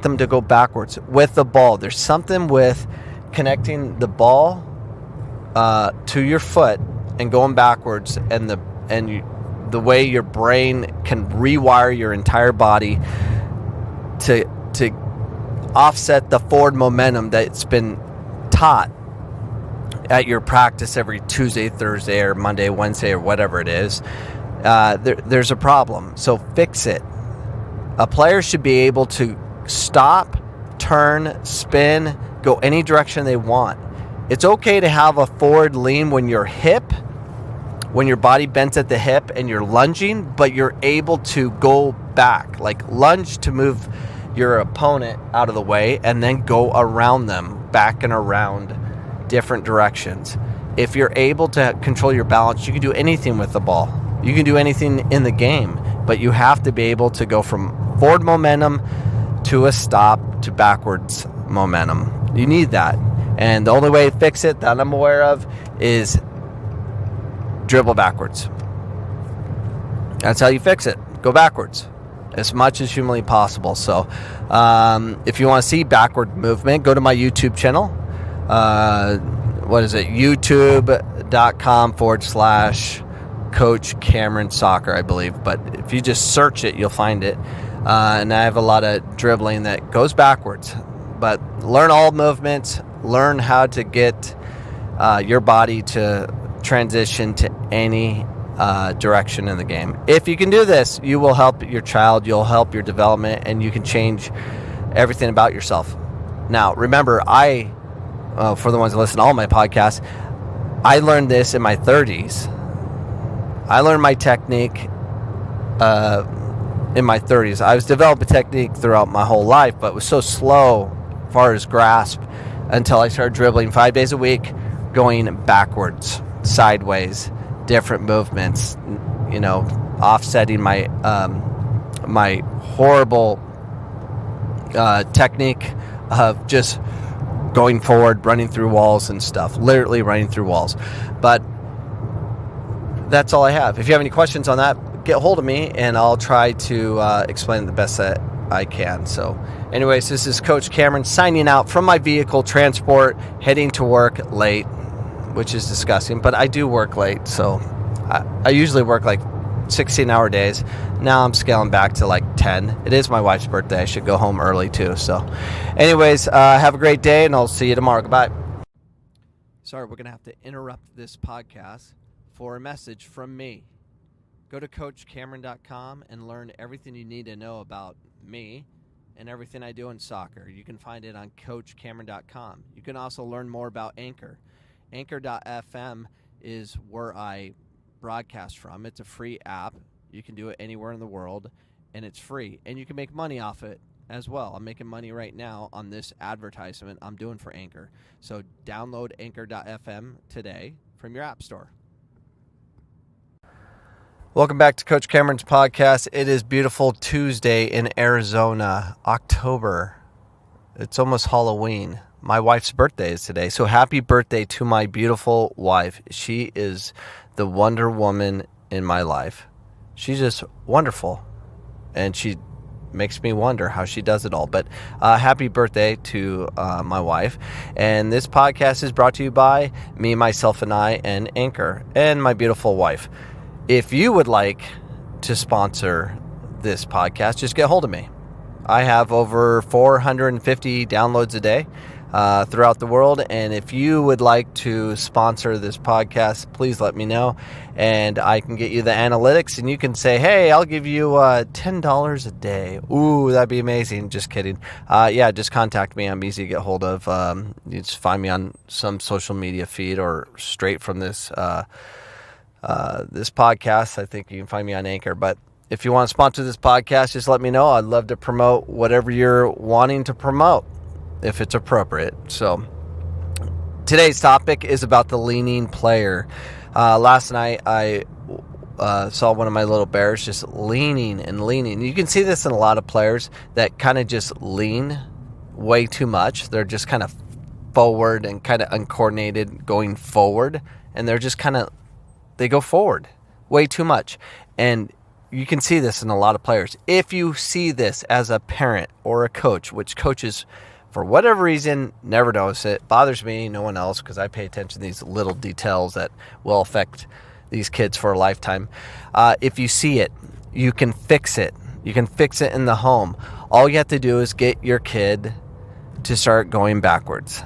get them to go backwards with the ball. There's something with connecting the ball to your foot and going backwards, and the way your brain can rewire your entire body to offset the forward momentum that's been taught at your practice every Tuesday, Thursday, or Monday, Wednesday, or whatever it is. There's a problem. So fix it. A player should be able to stop, turn, spin, go any direction they want. It's okay to have a forward lean when your body bends at the hip and you're lunging, but you're able to go back, like lunge to move your opponent out of the way and then go around them, back and around different directions. If you're able to control your balance, you can do anything with the ball. You can do anything in the game, but you have to be able to go from forward momentum to a stop to backwards momentum. You need that. And the only way to fix it that I'm aware of is dribble backwards. That's how you fix it. Go backwards as much as humanly possible. So if you want to see backward movement, go to my YouTube channel. What is it? youtube.com/Coach Cameron Soccer, I believe. But if you just search it, you'll find it. And I have a lot of dribbling that goes backwards. But learn all movements. Learn how to get your body to transition to any direction in the game. If you can do this, you will help your child, you'll help your development, and you can change everything about yourself. Now, remember, for the ones that listen to all my podcasts, I learned this in my 30s. I learned my technique in my 30s. I was developing technique throughout my whole life, but it was so slow as far as grasp until I started dribbling 5 days a week, going backwards, sideways, different movements, offsetting my my horrible technique of just going forward, running through walls and stuff, literally running through walls. But that's all I have. If you have any questions on that, get a hold of me and I'll try to explain the best that I can. So anyways, this is Coach Cameron signing out from my vehicle transport, heading to work late, which is disgusting, but I do work late. So I usually work like 16-hour days. Now I'm scaling back to like 10. It is my wife's birthday. I should go home early too. So anyways, have a great day and I'll see you tomorrow. Goodbye. Sorry, we're going to have to interrupt this podcast for a message from me. Go to CoachCameron.com and learn everything you need to know about me and everything I do in soccer. You can find it on CoachCameron.com. You can also learn more about Anchor. Anchor.fm is where I broadcast from. It's a free app. You can do it anywhere in the world, and it's free. And you can make money off it as well. I'm making money right now on this advertisement I'm doing for Anchor. So download Anchor.fm today from your app store. Welcome back to Coach Cameron's podcast. It is beautiful Tuesday in Arizona, October. It's almost Halloween. My wife's birthday is today. So happy birthday to my beautiful wife. She is the Wonder Woman in my life. She's just wonderful. And she makes me wonder how she does it all. But happy birthday to my wife. And this podcast is brought to you by me, myself, and I, and Anchor, and my beautiful wife. If you would like to sponsor this podcast, just get a hold of me. I have over 450 downloads a day throughout the world. And if you would like to sponsor this podcast, please let me know. And I can get you the analytics and you can say, hey, I'll give you $10 a day. Ooh, that'd be amazing. Just kidding. Just contact me. I'm easy to get hold of. You just find me on some social media feed or straight from this podcast. I think you can find me on Anchor. But if you want to sponsor this podcast, just let me know. I'd love to promote whatever you're wanting to promote, if it's appropriate. So today's topic is about the leaning player. Last night I saw one of my little bears just leaning and leaning. You can see this in a lot of players that kind of just lean way too much. They're just kind of forward and kind of uncoordinated going forward, and they're just kind of, they go forward way too much. And you can see this in a lot of players. If you see this as a parent or a coach, which coaches, for whatever reason, never notice it, bothers me, no one else, because I pay attention to these little details that will affect these kids for a lifetime. If you see it, you can fix it. You can fix it in the home. All you have to do is get your kid to start going backwards.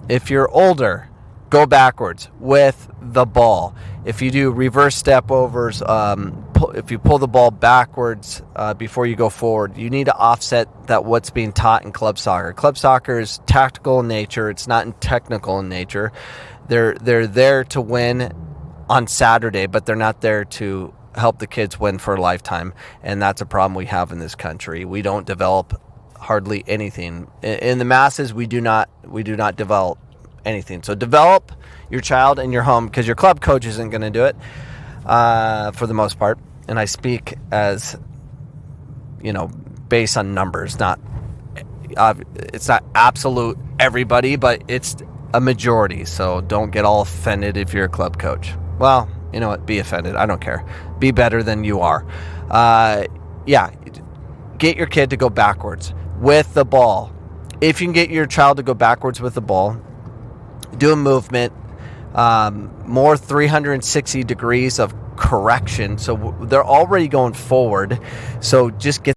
If you're older, go backwards with the ball. If you do reverse step overs, if you pull the ball backwards before you go forward, you need to offset that what's being taught in club soccer. Club soccer is tactical in nature. It's not technical in nature. They're there to win on Saturday, but they're not there to help the kids win for a lifetime. And that's a problem we have in this country. We don't develop hardly anything. In the masses, we do not develop anything. So develop your child in your home, because your club coach isn't going to do it for the most part. And I speak as, based on numbers, not it's not absolute everybody, but it's a majority. So don't get all offended if you're a club coach. Well, you know what? Be offended. I don't care. Be better than you are. Get your kid to go backwards with the ball. If you can get your child to go backwards with the ball, do a movement, more 360 degrees of correction. So they're already going forward. So just get